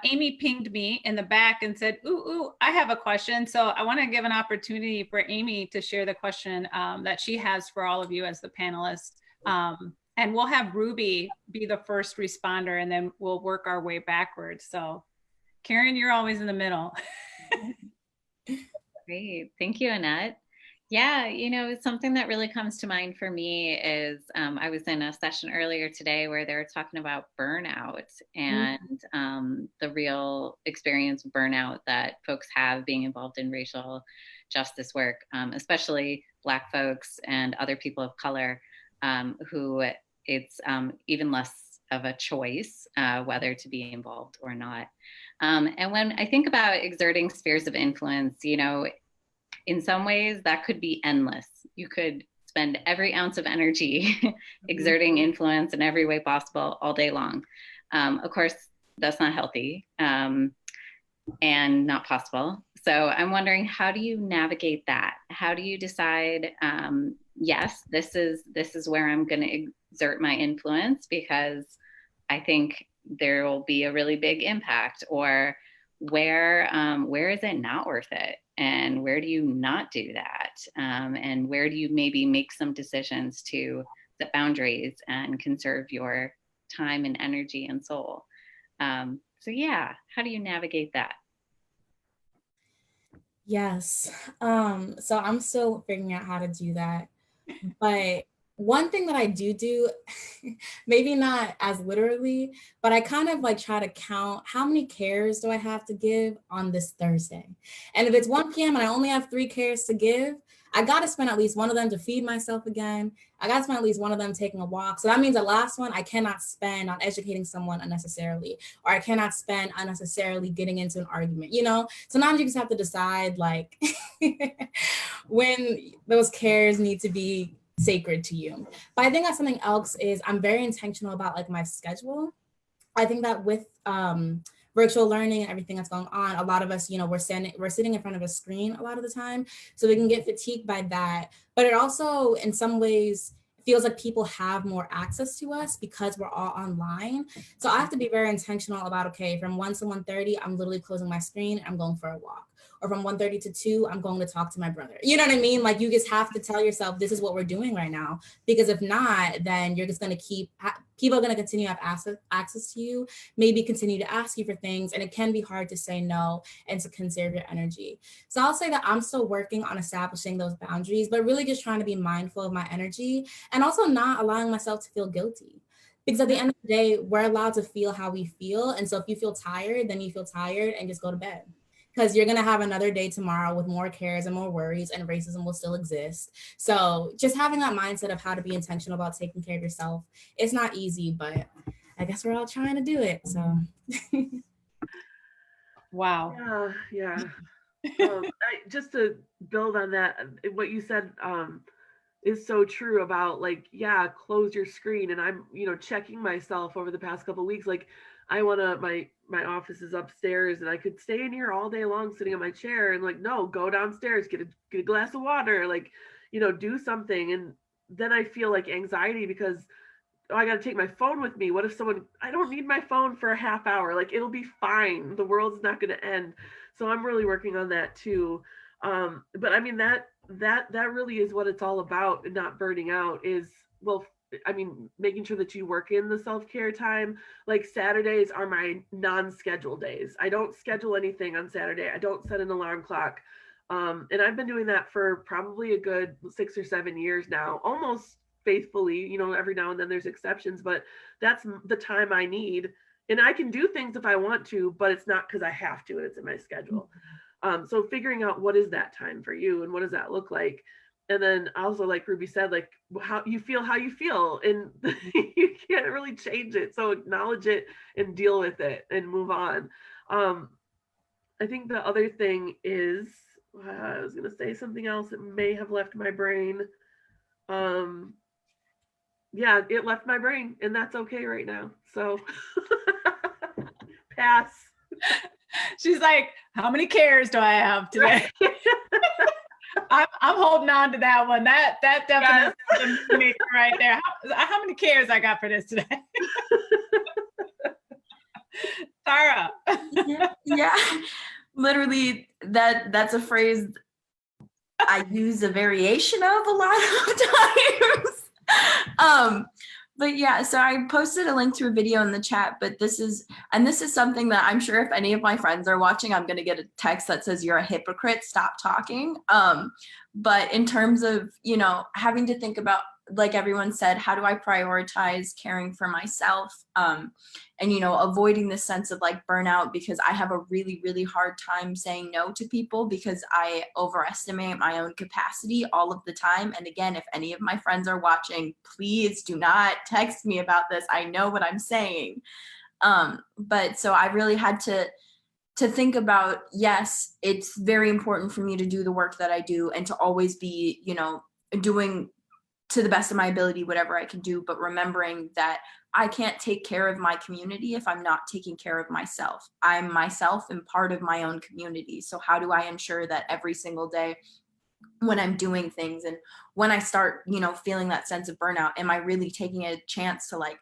Amy pinged me in the back and said, ooh, I have a question. So I want to give an opportunity for Amy to share the question that she has for all of you as the panelists. And we'll have Ruby be the first responder, and then we'll work our way backwards. So Karen, you're always in the middle. Great. Thank you, Annette. Yeah, you know, something that really comes to mind for me is I was in a session earlier today where they were talking about burnout and the real experience of burnout that folks have being involved in racial justice work, especially Black folks and other people of color who it's even less of a choice whether to be involved or not. And when I think about exerting spheres of influence, you know, in some ways that could be endless. You could spend every ounce of energy exerting influence in every way possible all day long. Of course, that's not healthy and not possible. So I'm wondering, how do you navigate that? How do you decide, yes, this is where I'm going to exert my influence because I think there will be a really big impact, or where is it not worth it? And where do you not do that? And where do you maybe make some decisions to set boundaries and conserve your time and energy and soul? So yeah, how do you navigate that? Yes. So I'm still figuring out how to do that. But one thing that I do, maybe not as literally, but I kind of like try to count how many cares do I have to give on this Thursday. And if it's 1 p.m. and I only have 3 cares to give, I got to spend at least one of them to feed myself again. I got to spend at least one of them taking a walk. So that means the last one I cannot spend on educating someone unnecessarily, or I cannot spend unnecessarily getting into an argument, you know? Sometimes you just have to decide like when those cares need to be sacred to you. But I think that something else is I'm very intentional about like my schedule. I think that with virtual learning and everything that's going on, a lot of us, we're sitting in front of a screen a lot of the time. So we can get fatigued by that. But it also, in some ways, feels like people have more access to us because we're all online. So I have to be very intentional about, okay, from 1 to 1:30, I'm literally closing my screen, I'm going for a walk. Or from 1:30 to 2, I'm going to talk to my brother. You know what I mean? Like, you just have to tell yourself, this is what we're doing right now. Because if not, then you're just going to people are going to continue to have access to you, maybe continue to ask you for things. And it can be hard to say no and to conserve your energy. So I'll say that I'm still working on establishing those boundaries, but really just trying to be mindful of my energy and also not allowing myself to feel guilty. Because at the end of the day, we're allowed to feel how we feel. And so if you feel tired, then you feel tired and just go to bed. Because you're going to have another day tomorrow with more cares and more worries, and racism will still exist. So just having that mindset of how to be intentional about taking care of yourself, it's not easy, but I guess we're all trying to do it. So. Wow. Yeah. Just to build on that, what you said is so true about, like, close your screen. And I'm, checking myself over the past couple of weeks. Like, I want to, my office is upstairs and I could stay in here all day long sitting in my chair, and like, no, go downstairs, get a glass of water, like, do something. And then I feel like anxiety because, oh, I got to take my phone with me. What if I don't need my phone for a half hour. Like, it'll be fine. The world's not going to end. So I'm really working on that too. But I mean, that really is what it's all about. And not burning out is, well, I mean, making sure that you work in the self-care time. Like, Saturdays are my non-schedule days. I don't schedule anything on Saturday. I don't set an alarm clock. And I've been doing that for probably a good 6 or 7 years now, almost faithfully. Every now and then there's exceptions, but that's the time I need. And I can do things if I want to, but it's not because I have to, and it's in my schedule. So figuring out what is that time for you and what does that look like? And then also, like Ruby said, like, how you feel, and you can't really change it. So acknowledge it and deal with it and move on. I think the other thing is, I was going to say something else that may have left my brain. Yeah, it left my brain, and that's okay right now. So pass. She's like, how many cares do I have today? I'm holding on to that one. That definitely is the maker right there. How many cares I got for this today? Tarah. Yeah, literally that's a phrase I use a variation of a lot of times. But yeah, so I posted a link to a video in the chat, but this is something that I'm sure if any of my friends are watching, I'm going to get a text that says, you're a hypocrite, stop talking. But in terms of, having to think about, like everyone said, how do I prioritize caring for myself? And, avoiding this sense of like burnout, because I have a really, really hard time saying no to people because I overestimate my own capacity all of the time. And again, if any of my friends are watching, please do not text me about this. I know what I'm saying. But so I really had to think about, yes, it's very important for me to do the work that I do and to always be, doing to the best of my ability, whatever I can do, but remembering that I can't take care of my community if I'm not taking care of myself. I'm myself and part of my own community. So how do I ensure that every single day when I'm doing things and when I start, feeling that sense of burnout, am I really taking a chance to like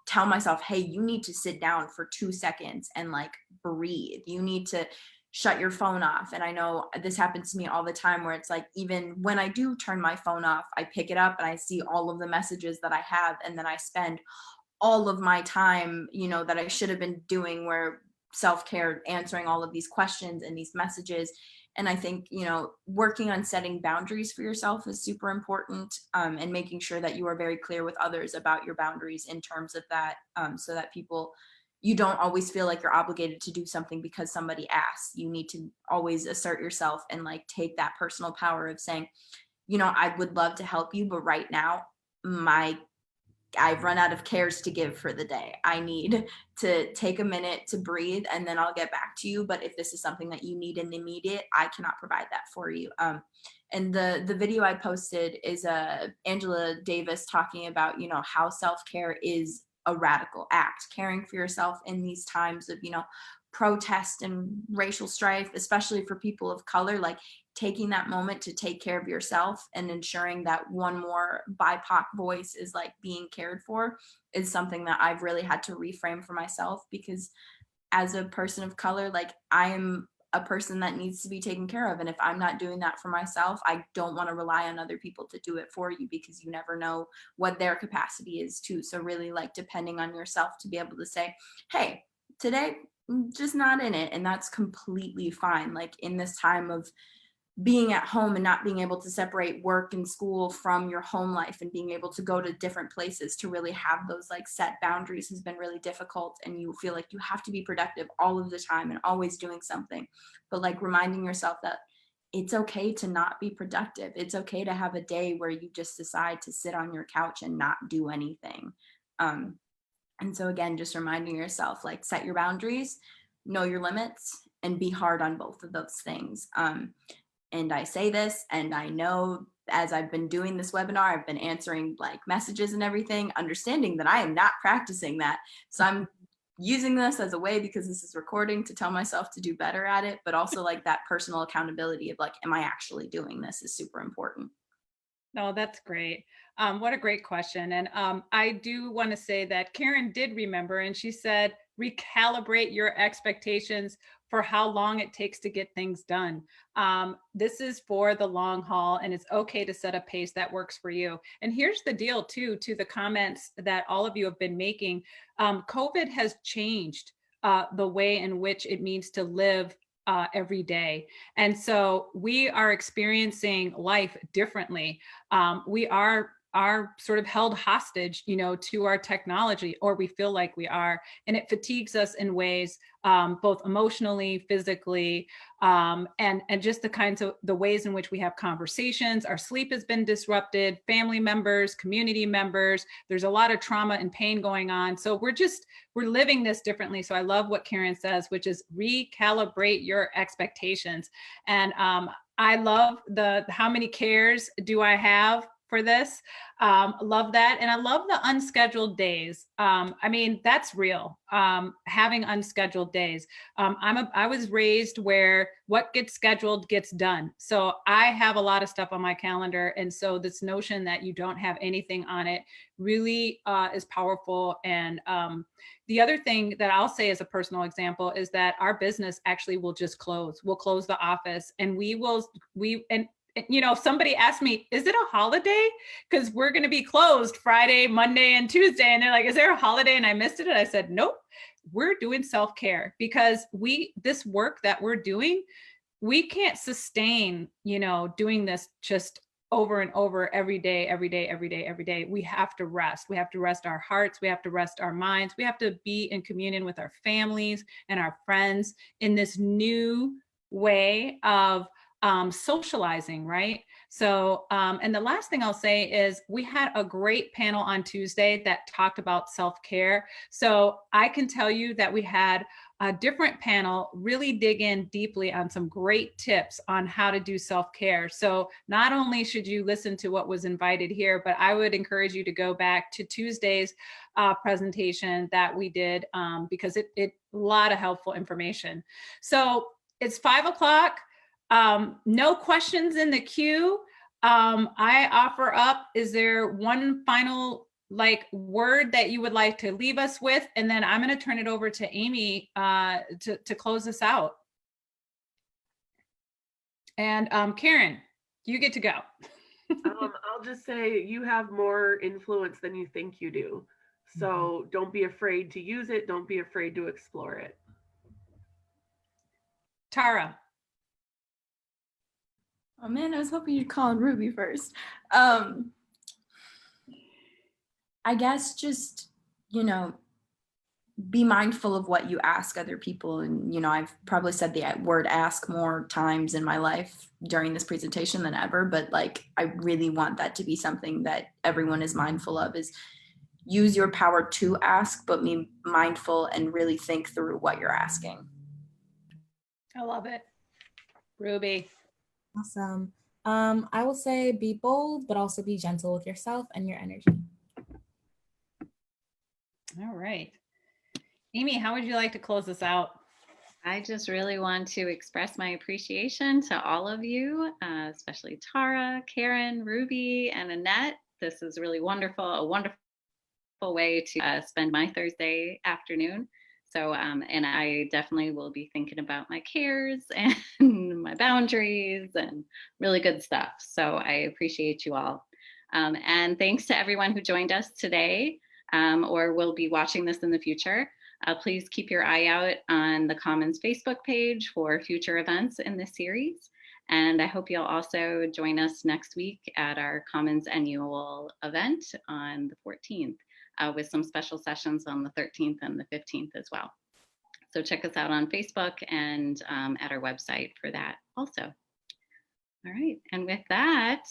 tell myself, hey, you need to sit down for 2 seconds and like breathe. You need to shut your phone off. And I know this happens to me all the time where it's like, even when I do turn my phone off, I pick it up and I see all of the messages that I have. And then I spend all of my time, that I should have been doing where self-care, answering all of these questions and these messages. And I think, working on setting boundaries for yourself is super important, and making sure that you are very clear with others about your boundaries in terms of that, so that you don't always feel like you're obligated to do something because somebody asks. You need to always assert yourself and like take that personal power of saying, I would love to help you, but right now I've run out of cares to give for the day. I need to take a minute to breathe and then I'll get back to you. But if this is something that you need in the immediate, I cannot provide that for you. And the video I posted is Angela Davis talking about, how self-care is a radical act, caring for yourself in these times of, protest and racial strife, especially for people of color, like taking that moment to take care of yourself and ensuring that one more BiPOC voice is like being cared for is something that I've really had to reframe for myself, because as a person of color, like I am a person that needs to be taken care of. And if I'm not doing that for myself, I don't want to rely on other people to do it for you, because you never know what their capacity is too. So really like depending on yourself to be able to say, hey, today I'm just not in it. And that's completely fine. Like in this time of being at home and not being able to separate work and school from your home life and being able to go to different places to really have those like set boundaries has been really difficult. And you feel like you have to be productive all of the time and always doing something, but like reminding yourself that it's okay to not be productive. It's okay to have a day where you just decide to sit on your couch and not do anything. And so again, just reminding yourself, like set your boundaries, know your limits, and be hard on both of those things. And I say this, and I know as I've been doing this webinar, I've been answering like messages and everything, understanding that I am not practicing that. So I'm using this as a way, because this is recording, to tell myself to do better at it, but also like that personal accountability of like, am I actually doing this is super important. No, that's great. What a great question. And I do want to say that Karen did remember, and she said, recalibrate your expectations for how long it takes to get things done. This is for the long haul, and it's okay to set a pace that works for you. And here's the deal too, to the comments that all of you have been making. COVID has changed the way in which it means to live every day. And so we are experiencing life differently. We are sort of held hostage, to our technology, or we feel like we are, and it fatigues us in ways, both emotionally, physically, and just the ways in which we have conversations. Our sleep has been disrupted, family members, community members, there's a lot of trauma and pain going on. So we're living this differently. So I love what Karen says, which is recalibrate your expectations. And I love how many cares do I have for this. Love that. And I love the unscheduled days. I mean, that's real. Having unscheduled days. I was raised where what gets scheduled gets done. So I have a lot of stuff on my calendar. And so this notion that you don't have anything on it really is powerful. And the other thing that I'll say as a personal example is that our business actually will just close. We'll close the office, and somebody asked me, is it a holiday? Because we're going to be closed Friday, Monday, and Tuesday. And they're like, is there a holiday? And I missed it. And I said, nope, we're doing self-care, because this work that we're doing, we can't sustain, doing this just over and over every day, every day, every day, every day. We have to rest. We have to rest our hearts. We have to rest our minds. We have to be in communion with our families and our friends in this new way of socializing, right? So, and the last thing I'll say is we had a great panel on Tuesday that talked about self-care. So I can tell you that we had a different panel really dig in deeply on some great tips on how to do self-care. So not only should you listen to what was invited here, but I would encourage you to go back to Tuesday's presentation that we did, because it a lot of helpful information. So it's 5 o'clock. No questions in the queue. I offer up, is there one final word that you would like to leave us with? And then I'm going to turn it over to Amy to close us out. And Karen, you get to go. I'll just say you have more influence than you think you do. So don't be afraid to use it. Don't be afraid to explore it. Tarah. Oh man, I was hoping you'd call on Ruby first. I guess just, be mindful of what you ask other people. And, I've probably said the word ask more times in my life during this presentation than ever, but I really want that to be something that everyone is mindful of, is use your power to ask, but be mindful and really think through what you're asking. I love it. Ruby. Awesome. I will say be bold, but also be gentle with yourself and your energy. All right. Amy, how would you like to close this out? I just really want to express my appreciation to all of you, especially Tarah, Karen, Ruby, and Annette. This is really wonderful, a wonderful way to spend my Thursday afternoon. So, and I definitely will be thinking about my cares and my boundaries and really good stuff. So I appreciate you all. And thanks to everyone who joined us today or will be watching this in the future. Please keep your eye out on the Commons Facebook page for future events in this series. And I hope you'll also join us next week at our Commons annual event on the 14th. With some special sessions on the 13th and the 15th as well. So check us out on Facebook and at our website for that also. All right, and with that,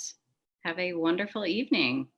have a wonderful evening.